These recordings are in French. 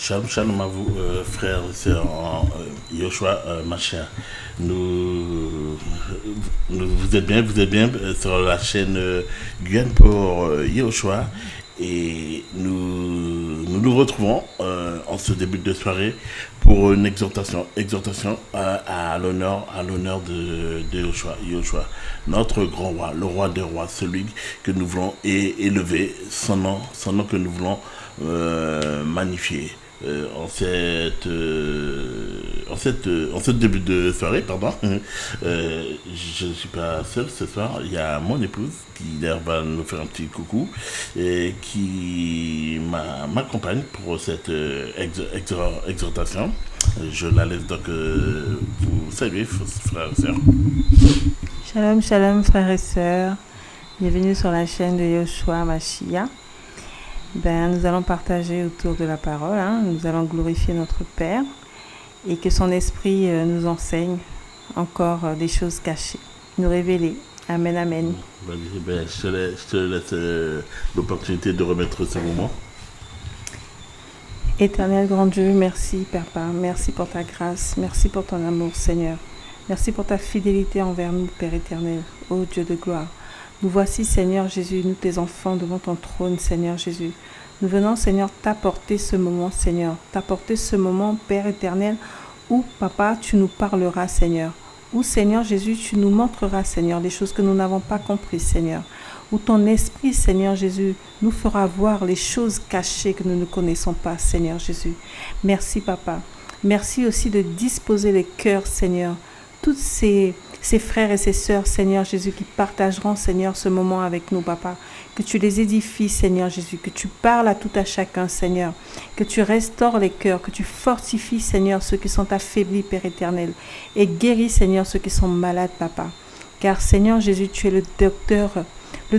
Shalom, shalom à vous, frères et sœurs en Yoshua Mashiach. Vous êtes bien sur la chaîne Guyane pour Yoshua. Et nous retrouvons en ce début de soirée pour une exhortation à l'honneur de Yoshua, notre grand roi, le roi des rois, celui que nous voulons élever, son nom que nous voulons magnifier. En ce début de soirée, pardon, je ne suis pas seul ce soir. Il y a mon épouse qui d'ailleurs va nous faire un petit coucou et qui m'accompagne pour cette exhortation. Je la laisse donc vous saluer, frères et sœurs. Shalom, shalom, frères et sœurs. Bienvenue sur la chaîne de Yoshua Mashiach. Nous allons partager autour de la parole, nous allons glorifier notre Père et que son esprit nous enseigne encore des choses cachées, nous révéler. Amen, amen. Je te laisse l'opportunité de remettre ce moment. Éternel grand Dieu, merci Papa, merci pour ta grâce, merci pour ton amour Seigneur, merci pour ta fidélité envers nous Père éternel, ô Dieu de gloire. Nous voici, Seigneur Jésus, nous tes enfants devant ton trône, Seigneur Jésus. Nous venons, Seigneur, t'apporter ce moment, Seigneur. T'apporter ce moment, Père éternel, où, Papa, tu nous parleras, Seigneur. Où, Seigneur Jésus, tu nous montreras, Seigneur, les choses que nous n'avons pas comprises, Seigneur. Où ton esprit, Seigneur Jésus, nous fera voir les choses cachées que nous ne connaissons pas, Seigneur Jésus. Merci, Papa. Merci aussi de disposer les cœurs, Seigneur. Toutes ces frères et ces sœurs, Seigneur Jésus, qui partageront, Seigneur, ce moment avec nous, Papa. Que tu les édifies, Seigneur Jésus, que tu parles à tout à chacun, Seigneur. Que tu restaures les cœurs, que tu fortifies, Seigneur, ceux qui sont affaiblis, Père éternel. Et guéris, Seigneur, ceux qui sont malades, Papa. Car, Seigneur Jésus, tu es le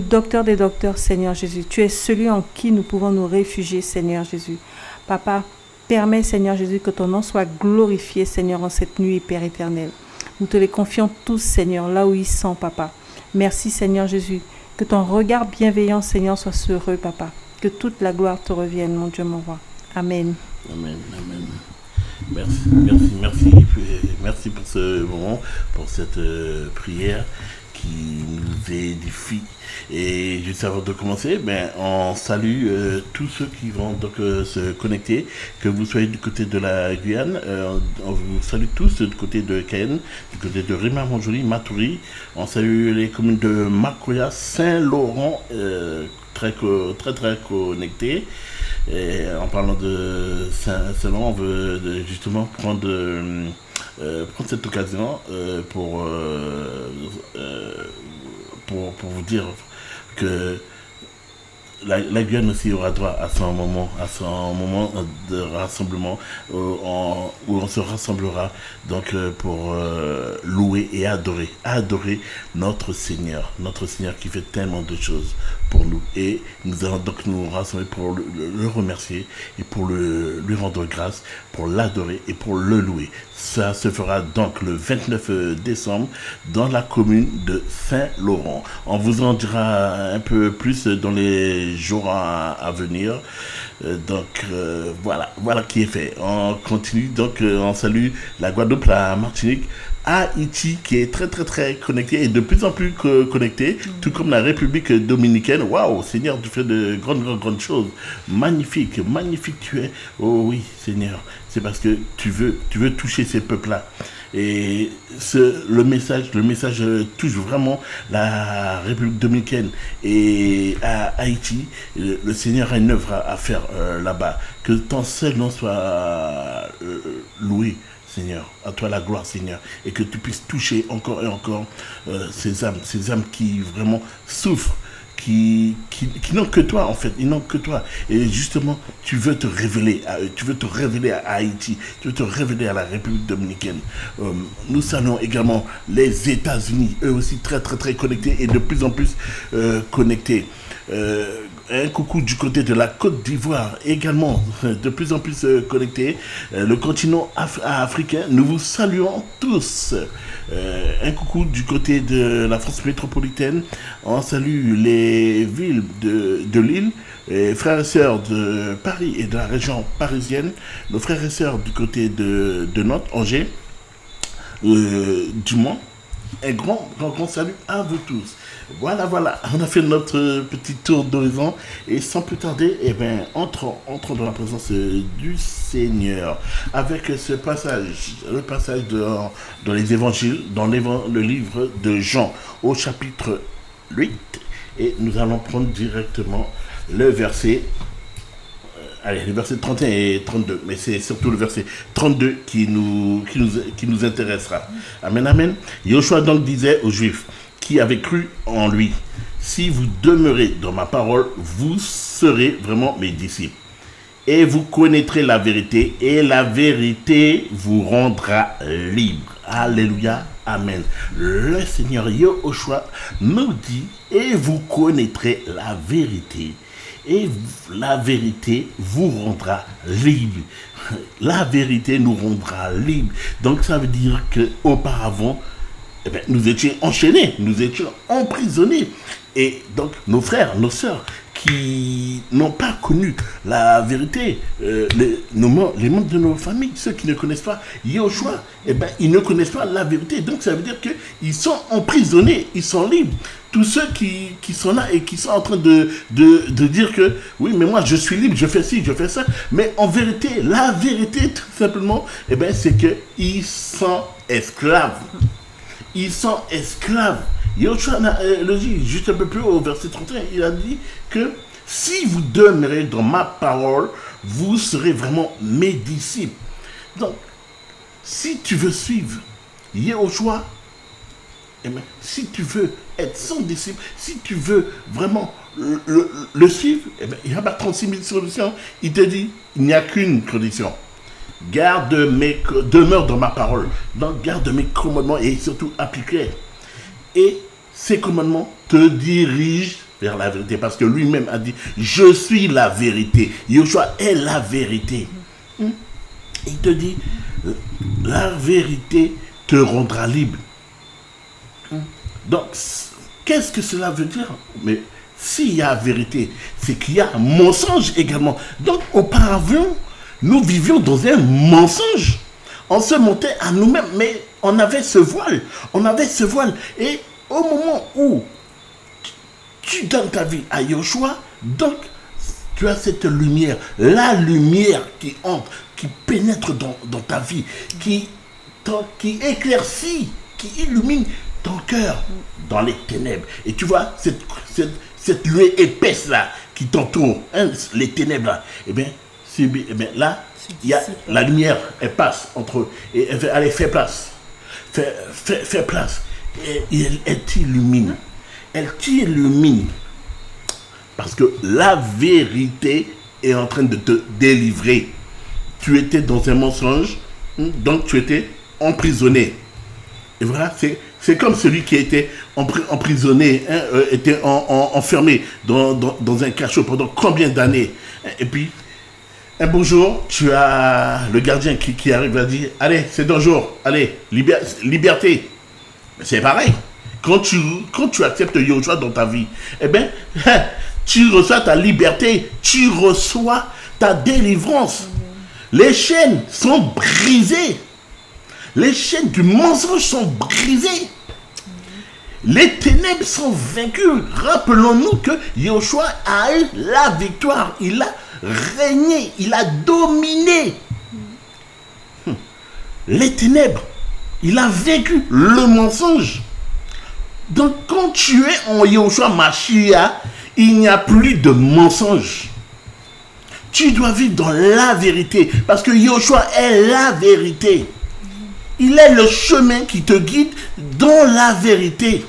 docteur des docteurs, Seigneur Jésus. Tu es celui en qui nous pouvons nous réfugier, Seigneur Jésus. Papa, permets, Seigneur Jésus, que ton nom soit glorifié, Seigneur, en cette nuit, Père éternel. Nous te les confions tous, Seigneur, là où ils sont, Papa. Merci, Seigneur Jésus. Que ton regard bienveillant, Seigneur, soit sur eux, Papa. Que toute la gloire te revienne, mon Dieu, mon roi. Amen. Amen, amen. Merci pour ce moment, pour cette prière qui nous édifie. Et juste avant de commencer, on salue tous ceux qui vont donc se connecter, que vous soyez du côté de la Guyane, on vous salue tous du côté de Cayenne, du côté de Rima-Montjoly, Matoury, on salue les communes de Makoya, Saint-Laurent, très connectés. Et en parlant de Saint-Laurent, on veut justement prendre cette occasion pour vous dire que la Guyane aussi aura droit à son moment de rassemblement où on se rassemblera donc pour louer et adorer notre Seigneur qui fait tellement de choses pour nous, et nous allons donc nous rassembler pour le remercier et pour lui rendre grâce, pour l'adorer et pour le louer. Ça se fera donc le 29 décembre dans la commune de Saint-Laurent. On vous en dira un peu plus dans les jours à venir. Voilà qui est fait. On continue donc, on salue la Guadeloupe, la Martinique, Haïti qui est très connecté et de plus en plus connecté, tout comme la République dominicaine. Waouh, Seigneur, tu fais de grandes choses. Magnifique tu es. Oh oui, Seigneur, c'est parce que tu veux toucher ces peuples-là. Et le message touche vraiment la République dominicaine et à Haïti. Le Seigneur a une œuvre à faire là-bas. Que ton seul nom soit loué, Seigneur. À toi la gloire, Seigneur. Et que tu puisses toucher encore et encore ces âmes qui vraiment souffrent, qui n'ont que toi, en fait. Ils n'ont que toi. Et justement, tu veux te révéler à eux. Tu veux te révéler à Haïti. Tu veux te révéler à la République dominicaine. Nous saluons également les États-Unis. Eux aussi très connectés et de plus en plus connectés. un coucou du côté de la Côte d'Ivoire, également de plus en plus connecté. Le continent africain, nous vous saluons tous. Un coucou du côté de la France métropolitaine. On salue les villes de l'île, frères et sœurs de Paris et de la région parisienne, nos frères et sœurs du côté de Nantes, Angers, du Mans. Un grand salut à vous tous. Voilà, on a fait notre petit tour d'horizon et sans plus tarder, eh bien, entrons dans la présence du Seigneur avec ce passage, le passage dans les évangiles, dans le livre de Jean au chapitre 8, et nous allons prendre directement le verset. Allez, le verset 31 et 32, mais c'est surtout le verset 32 qui nous intéressera. Amen, amen. Yoshua donc disait aux Juifs qui avaient cru en lui, si vous demeurez dans ma parole, vous serez vraiment mes disciples. Et vous connaîtrez la vérité, et la vérité vous rendra libre. Alléluia, amen. Le Seigneur Yoshua nous dit, et vous connaîtrez la vérité. Et la vérité vous rendra libre. La vérité nous rendra libre. Donc ça veut dire qu'auparavant, eh bien, nous étions enchaînés, nous étions emprisonnés. Et donc nos frères, nos sœurs qui n'ont pas connu la vérité, les membres de nos familles, ceux qui ne connaissent pas Yoshua, eh bien, ils ne connaissent pas la vérité. Donc ça veut dire qu'ils sont emprisonnés, ils sont libres. Tous ceux qui sont là et qui sont en train de dire que oui, mais moi je suis libre, je fais ci, je fais ça. Mais en vérité, la vérité tout simplement, eh bien, c'est qu'ils sont esclaves. Ils sont esclaves. Yoshua le dit juste un peu plus haut, au verset 31, il a dit que si vous demeurez dans ma parole, vous serez vraiment mes disciples. Donc, si tu veux suivre Yoshua, eh bien, si tu veux être son disciple, si tu veux vraiment le suivre, eh bien, il n'y a pas 36 000 solutions. Il te dit, il n'y a qu'une condition. Demeure dans ma parole. Donc, garde mes commandements et surtout applique-les. Et ces commandements te dirigent vers la vérité. Parce que lui-même a dit, je suis la vérité. Yoshua est la vérité. Il te dit, la vérité te rendra libre. Donc, qu'est-ce que cela veut dire? Mais s'il y a vérité, c'est qu'il y a mensonge également. Donc, auparavant, nous vivions dans un mensonge. On se montait à nous-mêmes, mais on avait ce voile. On avait ce voile. Et au moment où tu donnes ta vie à Yoshua, donc tu as cette lumière. La lumière qui entre, qui pénètre dans ta vie, qui éclaircit, qui illumine ton cœur dans les ténèbres. Et tu vois, cette nuée épaisse là, qui t'entoure, hein, les ténèbres là, eh bien, là, il y a la lumière, elle passe entre eux. Et elle fait place. Fais place. Et elle t'illumine. Elle t'illumine. Parce que la vérité est en train de te délivrer. Tu étais dans un mensonge, donc tu étais emprisonné. Et voilà, c'est comme celui qui était emprisonné, hein, était enfermé dans un cachot pendant combien d'années. Et puis, un beau jour, tu as le gardien qui arrive à dire, allez, c'est ton jour, allez, liberté. C'est pareil. Quand tu acceptes Yoshua dans ta vie, eh bien, tu reçois ta liberté, tu reçois ta délivrance. Les chaînes sont brisées. Les chaînes du mensonge sont brisées. Les ténèbres sont vaincues. Rappelons-nous que Yoshua a eu la victoire. Il a régné, il a dominé les ténèbres. Il a vaincu le mensonge. Donc quand tu es en Yoshua Mashiach, il n'y a plus de mensonge. Tu dois vivre dans la vérité. Parce que Yoshua est la vérité. Il est le chemin qui te guide dans la vérité.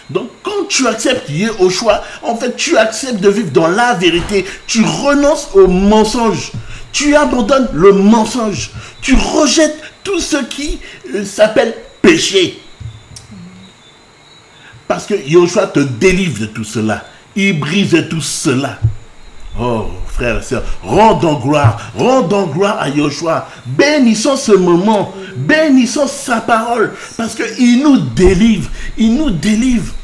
Donc, quand tu acceptes Yoshua, en fait, tu acceptes de vivre dans la vérité. Tu renonces au mensonge. Tu abandonnes le mensonge. Tu rejettes tout ce qui s'appelle péché. Parce que Yoshua te délivre de tout cela. Il brise tout cela. Oh, frères et sœurs, rendons gloire à Yoshua. Bénissons ce moment, bénissons sa parole, parce qu'il nous délivre, il nous délivre.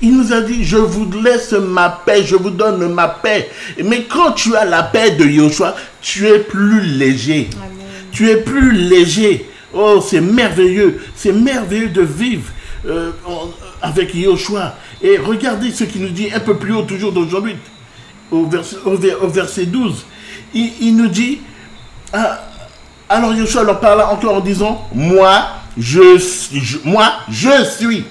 Il nous a dit, je vous laisse ma paix, je vous donne ma paix. Mais quand tu as la paix de Yoshua, tu es plus léger. Amen. Tu es plus léger. Oh, c'est merveilleux de vivre avec Yoshua. Et regardez ce qu'il nous dit un peu plus haut, toujours d'aujourd'hui. Au verset 12, il nous dit, alors Yoshua leur parla encore en disant, moi je suis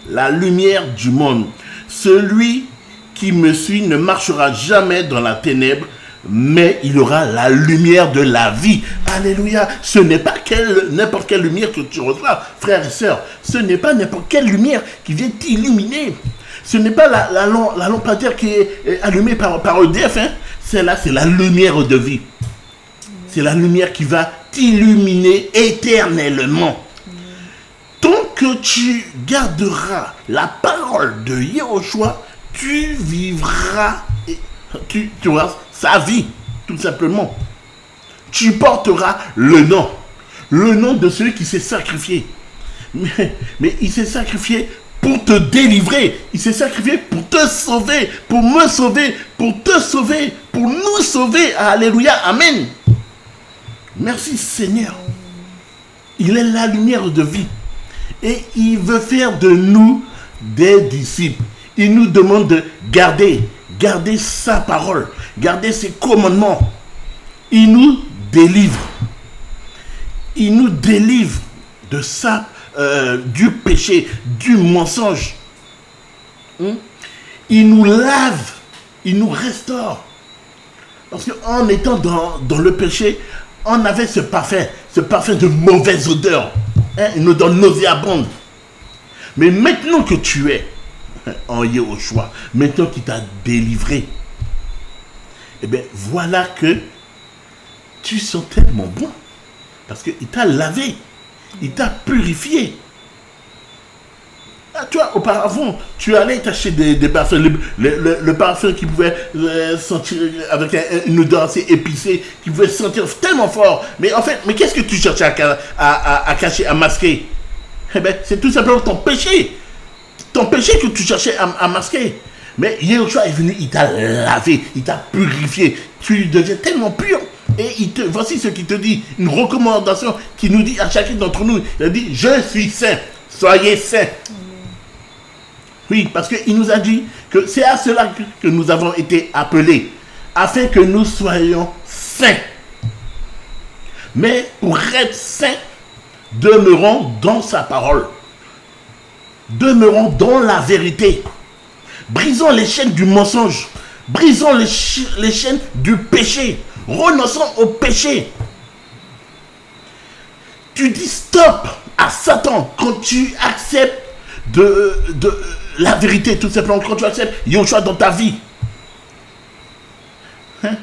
la lumière du monde. Celui qui me suit ne marchera jamais dans la ténèbre, mais il aura la lumière de la vie. Alléluia. Ce n'est pas n'importe quelle lumière que tu reçois, frères et sœurs. Ce n'est pas n'importe quelle lumière qui vient t'illuminer. Ce n'est pas la lampadaire qui est allumée par EDF. Hein. Celle-là, c'est la lumière de vie. C'est la lumière qui va t'illuminer éternellement. Tant que tu garderas la parole de Yehoshua, tu vivras, tu auras sa vie, tout simplement. Tu porteras le nom de celui qui s'est sacrifié. Mais il s'est sacrifié pour te délivrer. Il s'est sacrifié pour te sauver, pour me sauver, pour te sauver, pour nous sauver. Alléluia, amen. Merci Seigneur. Il est la lumière de vie. Et il veut faire de nous des disciples. Il nous demande de garder sa parole, garder ses commandements. Il nous délivre. Il nous délivre de ça. Du péché, du mensonge. Il nous lave, il nous restaure. Parce qu'en étant dans le péché, on avait ce parfum de mauvaise odeur, une odeur nauséabonde. Mais maintenant que tu es en Yehoshua, maintenant qu'il t'a délivré, eh bien voilà que tu sens tellement bon. Parce qu'il t'a lavé. Il t'a purifié. Ah, tu vois, auparavant, tu allais t'acheter des parfums, le parfum qui pouvait sentir avec une odeur assez épicée, qui pouvait sentir tellement fort. Mais en fait, qu'est-ce que tu cherchais à cacher, à masquer? Eh bien, c'est tout simplement ton péché. Ton péché que tu cherchais à masquer. Mais Yehoshua est venu, il t'a lavé, il t'a purifié. Tu deviens tellement pur. Et voici ce qu'il te dit, une recommandation qui nous dit à chacun d'entre nous. Il a dit, je suis saint, soyez saints. Oui, parce qu'il nous a dit que c'est à cela que nous avons été appelés, afin que nous soyons saints. Mais pour être saints, demeurons dans sa parole. Demeurons dans la vérité. Brisons les chaînes du mensonge. Brisons les chaînes du péché. Renonçons au péché. Tu dis stop à Satan quand tu acceptes de la vérité, tout simplement, quand tu acceptes Yehoshua dans ta vie. Hein?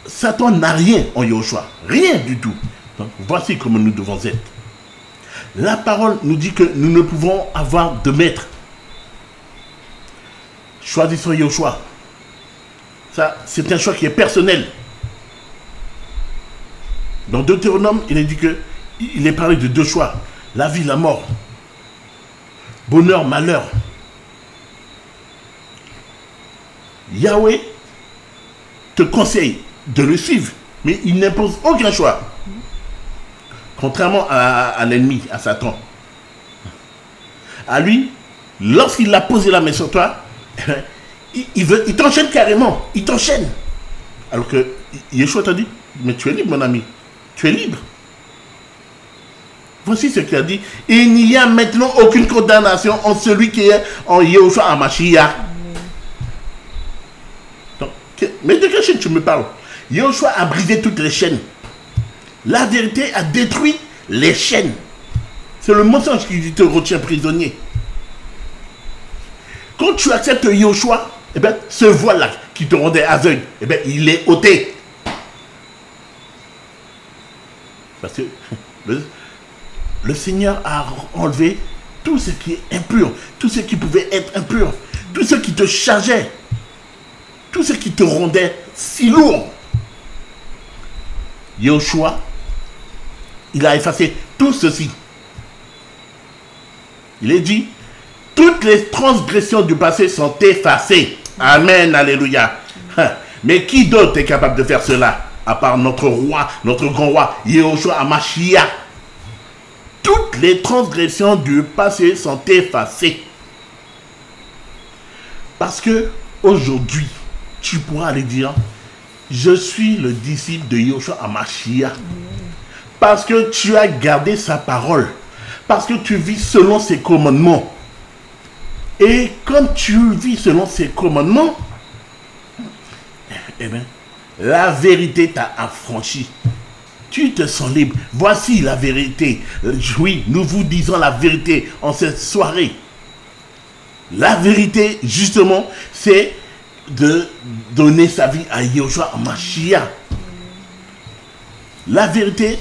Satan n'a rien en Yehoshua, rien du tout. Donc, voici comment nous devons être. La parole nous dit que nous ne pouvons avoir de maître. Choisissons Yehoshua. Ça, c'est un choix qui est personnel. Dans Deutéronome, il est dit que il est parlé de deux choix. La vie, la mort. Bonheur, malheur. Yahweh te conseille de le suivre, mais il n'impose aucun choix. Contrairement à l'ennemi, à Satan. À lui, lorsqu'il a posé la main sur toi, il t'enchaîne carrément. Il t'enchaîne. Alors que Yeshua t'a dit, mais tu es libre, mon ami. Tu es libre. Voici ce qu'il a dit. Il n'y a maintenant aucune condamnation en celui qui est en Yehoshua HaMashiach. Mais de quelle chaîne tu me parles? Yehoshua a brisé toutes les chaînes. La vérité a détruit les chaînes. C'est le mensonge qui te retient prisonnier. Quand tu acceptes Yehoshua, eh bien, ce voile-là qui te rendait aveugle, eh bien, il est ôté. Parce que le Seigneur a enlevé tout ce qui est impur, tout ce qui pouvait être impur, tout ce qui te chargeait, tout ce qui te rendait si lourd. Yahushua, il a effacé tout ceci. Il est dit, toutes les transgressions du passé sont effacées. Amen, alléluia. Mais qui d'autre est capable de faire cela, à part notre roi, notre grand roi, Yahushua Hamashiach? Toutes les transgressions du passé sont effacées. Parce que aujourd'hui, tu pourras aller dire, je suis le disciple de Yahushua Hamashiach. Parce que tu as gardé sa parole. Parce que tu vis selon ses commandements. Et quand tu vis selon ses commandements, eh bien, la vérité t'a affranchi. Tu te sens libre. Voici la vérité. Oui, nous vous disons la vérité en cette soirée. La vérité, justement, c'est de donner sa vie à Yahushua Hamashiach. La vérité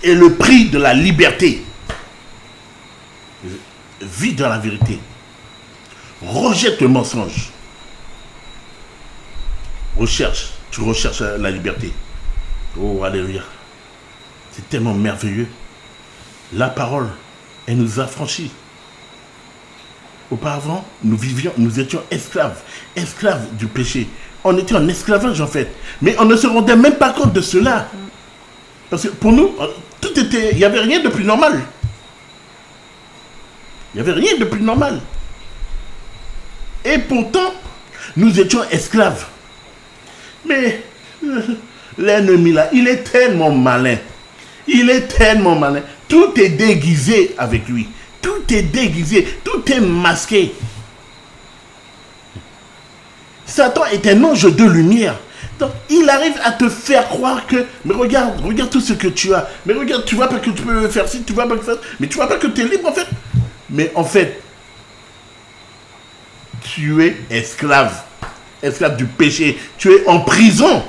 est le prix de la liberté. Vis dans la vérité. Rejette le mensonge. Tu recherches la liberté. Oh, alléluia. C'est tellement merveilleux. La parole, elle nous a franchis. Auparavant, nous étions esclaves du péché. On était en esclavage en fait. Mais on ne se rendait même pas compte de cela. Parce que pour nous, il n'y avait rien de plus normal. Il n'y avait rien de plus normal. Et pourtant, nous étions esclaves. Mais l'ennemi là, il est tellement malin. Il est tellement malin. Tout est déguisé avec lui. Tout est déguisé. Tout est masqué. Satan est un ange de lumière. Donc, il arrive à te faire croire que, mais regarde tout ce que tu as. Mais regarde, tu vois pas que tu peux faire ci, tu vois pas que ça. Mais tu vois pas que tu es libre en fait. Mais en fait, tu es esclave du péché. Tu es en prison.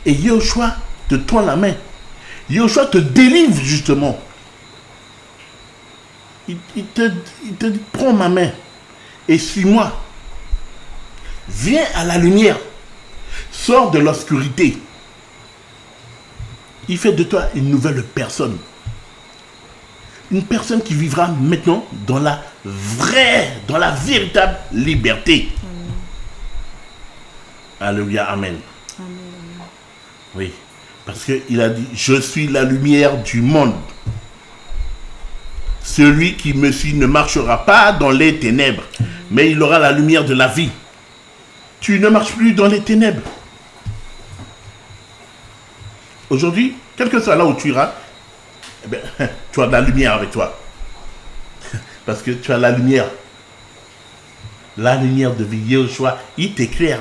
Et Yahushua te tend la main. Yahushua te délivre justement. Il te dit, prends ma main et suis-moi. Viens à la lumière. Sors de l'obscurité. Il fait de toi une nouvelle personne. Une personne qui vivra maintenant dans la véritable liberté. Alléluia, amen. Amen. Oui, parce qu'il a dit, je suis la lumière du monde. Celui qui me suit ne marchera pas dans les ténèbres, mais il aura la lumière de la vie. Tu ne marches plus dans les ténèbres. Aujourd'hui, quel que soit là où tu iras, eh bien, tu as de la lumière avec toi. Parce que tu as la lumière. La lumière de vie. Yahushua, il t'éclaire.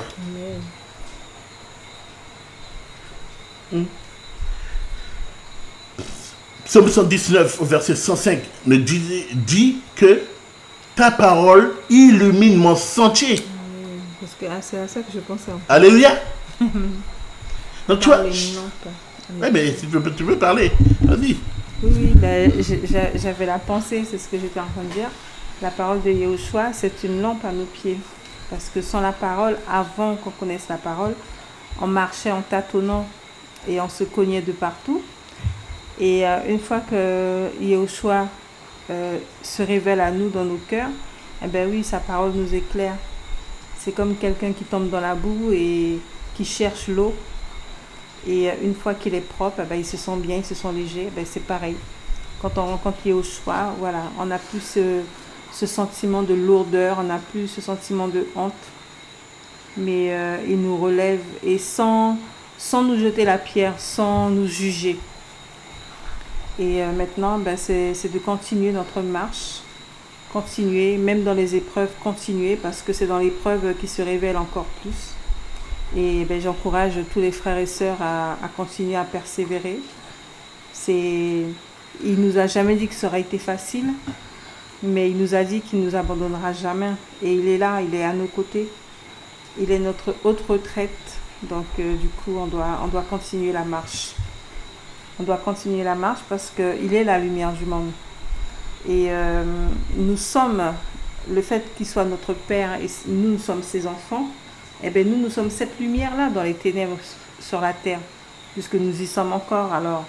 Psaume 119, au verset 105, dit que ta parole illumine mon sentier. Parce que c'est à ça que je pensais. Alléluia. Donc tu vois. Oui, mais si tu veux parler, vas-y. Oui, ben, j'avais la pensée, c'est ce que j'étais en train de dire. La parole de Yahushua, c'est une lampe à nos pieds. Parce que sans la parole, avant qu'on connaisse la parole, on marchait en tâtonnant et on se cognait de partout. Et une fois que Yahushua se révèle à nous dans nos cœurs, eh ben oui, sa parole nous éclaire. C'est comme quelqu'un qui tombe dans la boue et qui cherche l'eau. Et une fois qu'il est propre, eh ben, il se sent bien, il se sent léger. Eh ben, c'est pareil. Quand on rencontre Yahushua, voilà, on n'a plus ce sentiment de lourdeur, on n'a plus ce sentiment de honte. Mais il nous relève et sans nous jeter la pierre, sans nous juger. Et maintenant, ben, c'est de continuer notre marche. Continuer, même dans les épreuves, continuer, parce que c'est dans l'épreuve qui se révèle encore plus. Et ben, j'encourage tous les frères et sœurs à continuer à persévérer. Il nous a jamais dit que ça aurait été facile, mais il nous a dit qu'il ne nous abandonnera jamais. Et il est là, il est à nos côtés. Il est notre haute retraite. Donc du coup, on doit continuer la marche. On doit continuer la marche parce qu'il est la lumière du monde. Et nous sommes le fait qu'il soit notre Père et nous sommes ses enfants, eh bien nous sommes cette lumière-là dans les ténèbres sur la terre, puisque nous y sommes encore. Alors,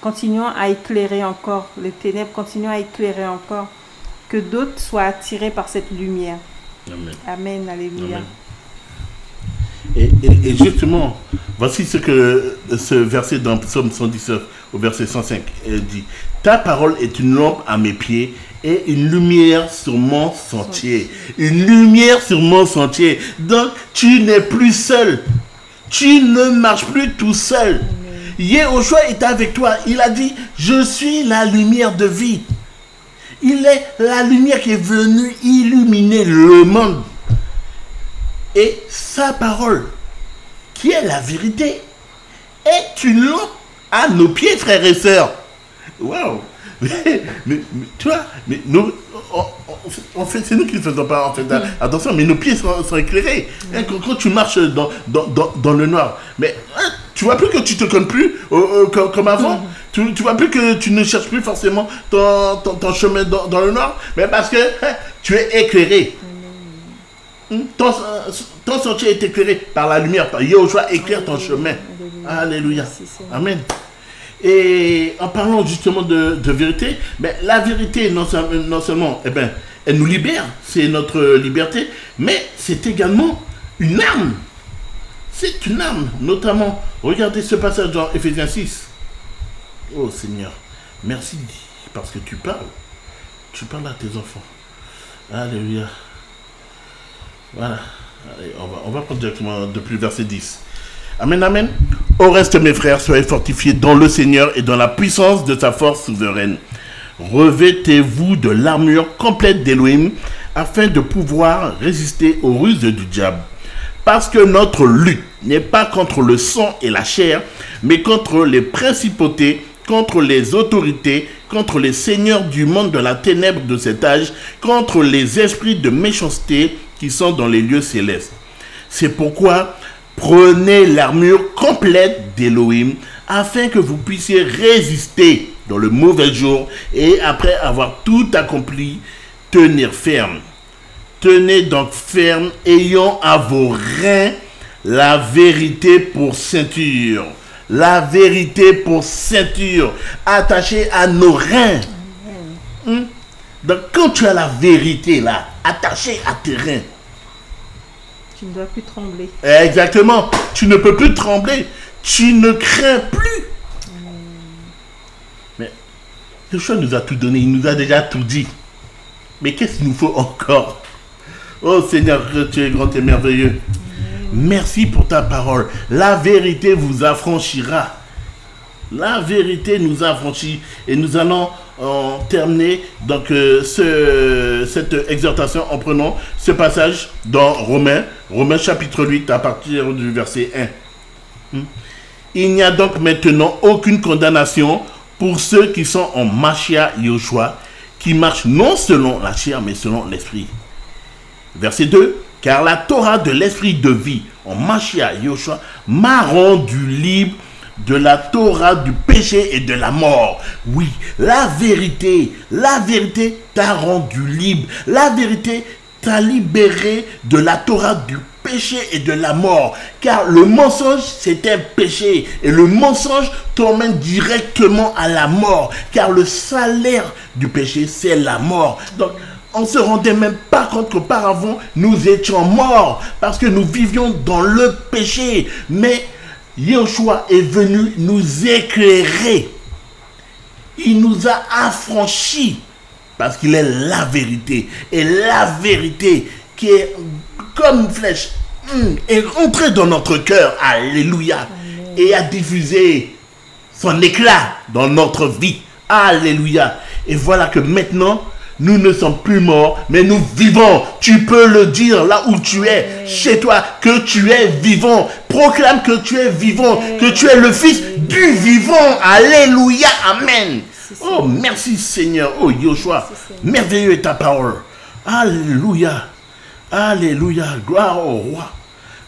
continuons à éclairer encore les ténèbres, continuons à éclairer encore, que d'autres soient attirés par cette lumière. Amen. Amen, alléluia. Amen. Et justement, voici ce que ce verset dans Psaume 119 au verset 105 dit. Ta parole est une lampe à mes pieds et une lumière sur mon sentier. Une lumière sur mon sentier. Donc, tu n'es plus seul. Tu ne marches plus tout seul. Yehoshua est avec toi. Il a dit, je suis la lumière de vie. Il est la lumière qui est venue illuminer le monde. Et sa parole, qui est la vérité, est une lampe à nos pieds, frères et sœurs. Waouh! Mais tu vois, mais nous, en fait, c'est nous qui ne faisons pas en fait, attention, mais nos pieds sont éclairés. Hein, quand tu marches dans le noir, mais hein, tu vois plus que tu te connais plus comme avant. Tu vois plus que tu ne cherches plus forcément ton chemin dans le noir, mais parce que hein, tu es éclairé. Ton sentier est éclairé par la lumière, par Yehoshua éclaire ton chemin. Alléluia. Amen. Et en parlant justement de vérité, mais la vérité non seulement eh ben, elle nous libère, c'est notre liberté, mais c'est également une arme. C'est une arme, notamment, regardez ce passage dans Ephésiens 6. Oh Seigneur, merci parce que tu parles à tes enfants. Alléluia. Voilà. Allez, on va prendre directement depuis le verset 10. Amen, amen. Au reste, mes frères, soyez fortifiés dans le Seigneur et dans la puissance de sa force souveraine. Revêtez-vous de l'armure complète d'Élohim afin de pouvoir résister aux ruses du diable. Parce que notre lutte n'est pas contre le sang et la chair, mais contre les principautés, contre les autorités, contre les seigneurs du monde de la ténèbre de cet âge, contre les esprits de méchanceté qui sont dans les lieux célestes. C'est pourquoi prenez l'armure complète d'Élohim afin que vous puissiez résister dans le mauvais jour et après avoir tout accompli, tenir ferme. Tenez donc ferme, ayant à vos reins la vérité pour ceinture. La vérité pour ceinture, attachée à nos reins. Donc quand tu as la vérité là, attachée à tes reins, tu ne dois plus trembler. Exactement, tu ne peux plus trembler, tu ne crains plus. Mais Yehoshua nous a tout donné, il nous a déjà tout dit. Mais qu'est-ce qu'il nous faut encore? Oh Seigneur, tu es grand et merveilleux. Merci pour ta parole. La vérité vous affranchira. La vérité nous affranchit. Et nous allons terminer donc, cette exhortation en prenant ce passage dans Romains chapitre 8 à partir du verset 1. Il n'y a donc maintenant aucune condamnation pour ceux qui sont en Mashiach Yehoshua, qui marchent non selon la chair mais selon l'esprit. Verset 2. Car la Torah de l'esprit de vie en Mashiach Yehoshua m'a rendu libre de la Torah du péché et de la mort. Oui, la vérité t'a rendu libre. La vérité t'a libéré de la Torah du péché et de la mort. Car le mensonge, c'est un péché. Et le mensonge t'emmène directement à la mort. Car le salaire du péché, c'est la mort. Donc, on ne se rendait même pas compte qu'auparavant, nous étions morts parce que nous vivions dans le péché. Mais Yehoshua est venu nous éclairer. Il nous a affranchis parce qu'il est la vérité. Et la vérité qui est comme une flèche est rentrée dans notre cœur. Alléluia. Amen. Et a diffusé son éclat dans notre vie. Alléluia. Et voilà que maintenant, nous ne sommes plus morts, mais nous vivons. Tu peux le dire là où tu es, chez toi, que tu es vivant. Proclame que tu es vivant, que tu es le Fils du vivant. Alléluia, amen. Oh, merci Seigneur. Oh, Yehoshua, merveilleux est ta parole. Alléluia, alléluia. Gloire au roi.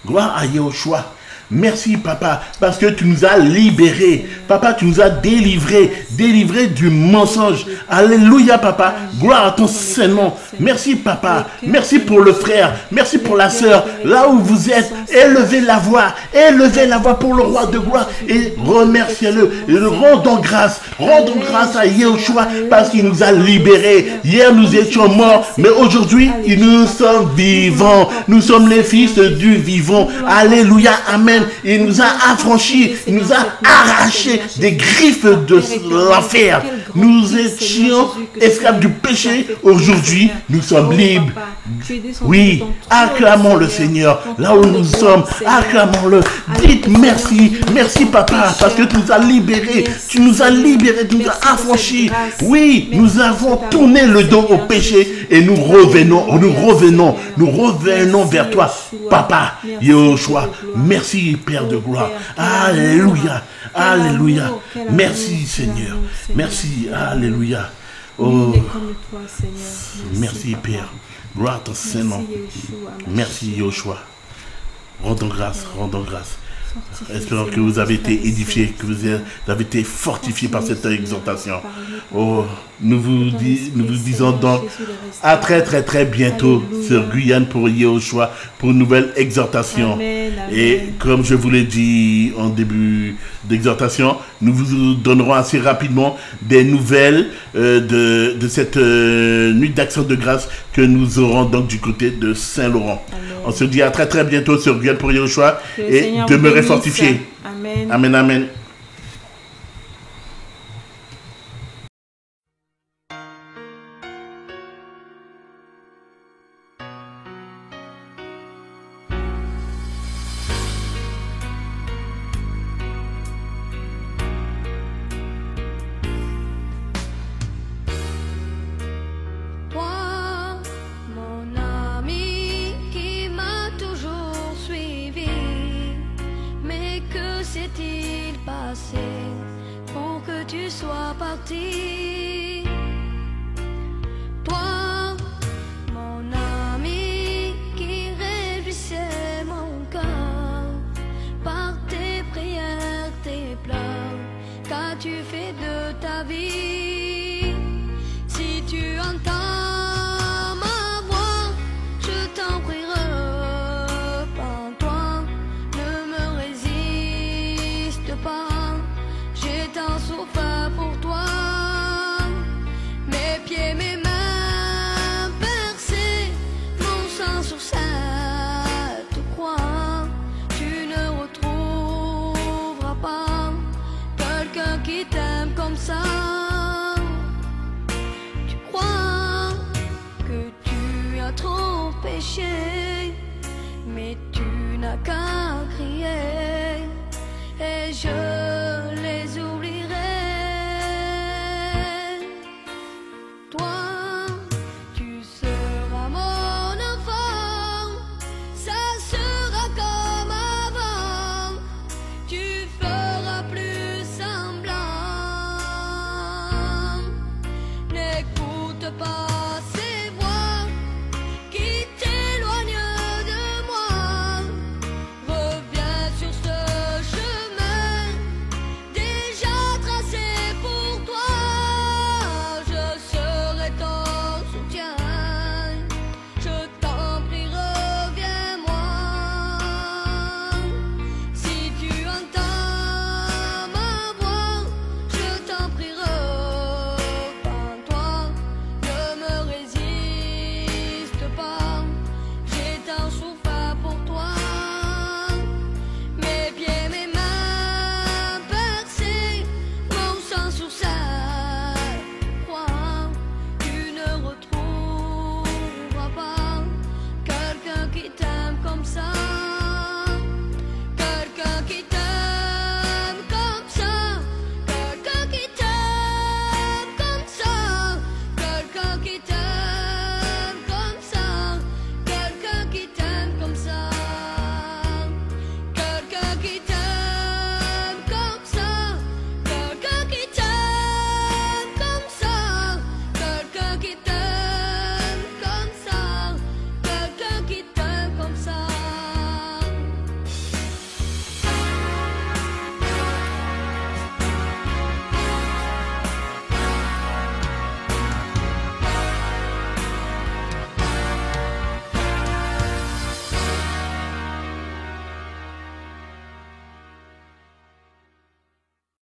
Gloire à Yehoshua. Merci, Papa, parce que tu nous as libérés. Papa, tu nous as délivrés du mensonge. Alléluia, Papa. Gloire à ton Saint-Nom. Merci, Papa. Merci pour le frère. Merci pour la sœur. Là où vous êtes, élevez la voix. Élevez la voix pour le roi de gloire et remerciez-le. Rendons grâce à Yahushua parce qu'il nous a libérés. Hier, nous étions morts, mais aujourd'hui, nous sommes vivants. Nous sommes les fils du vivant. Alléluia, amen. Il nous a affranchis, il nous a arrachés des griffes de l'enfer. Nous étions esclaves du péché. Aujourd'hui, nous sommes libres. Oui, acclamons le Seigneur. Là où nous sommes, acclamons-le. Dites merci. Merci, Papa, parce que tu nous as libérés. Tu nous as libérés, tu nous as affranchis. Oui, nous avons tourné le dos au péché et nous revenons vers toi, Papa, Yahushua. Merci, Père de gloire. Alléluia. Alléluia. Merci, Seigneur. Merci. Alléluia. Oh, merci, Père. Gloire à ton Saint-Nom. Merci, Yahushua. Rendons grâce. Espérons que vous avez été édifiés, que vous avez été fortifiés par cette exhortation. Oh, nous vous disons donc à très très très bientôt sur Guyane pour Yahushua pour une nouvelle exhortation. Amen, amen. Et comme je vous l'ai dit en début d'exhortation, nous vous donnerons assez rapidement des nouvelles de cette nuit d'action de grâce que nous aurons donc du côté de Saint-Laurent. On se dit à très très bientôt sur Guyane pour Yahushua et demeurez fortifiés. Amen. Amen, amen. Pour que tu sois parti, toi, mon ami, qui réjouissait mon cœur par tes prières, tes pleurs, qu'as-tu fait de ta vie? Si tu entends ma voix, je t'en prie, repens-toi, ne me résiste pas. J'ai tant souffert pour toi, mes pieds, mes mains percés, mon sang sur cette croix. Tu ne retrouveras pas quelqu'un qui t'aime comme ça. Tu crois que tu as trop péché, mais tu n'as qu'à crier et je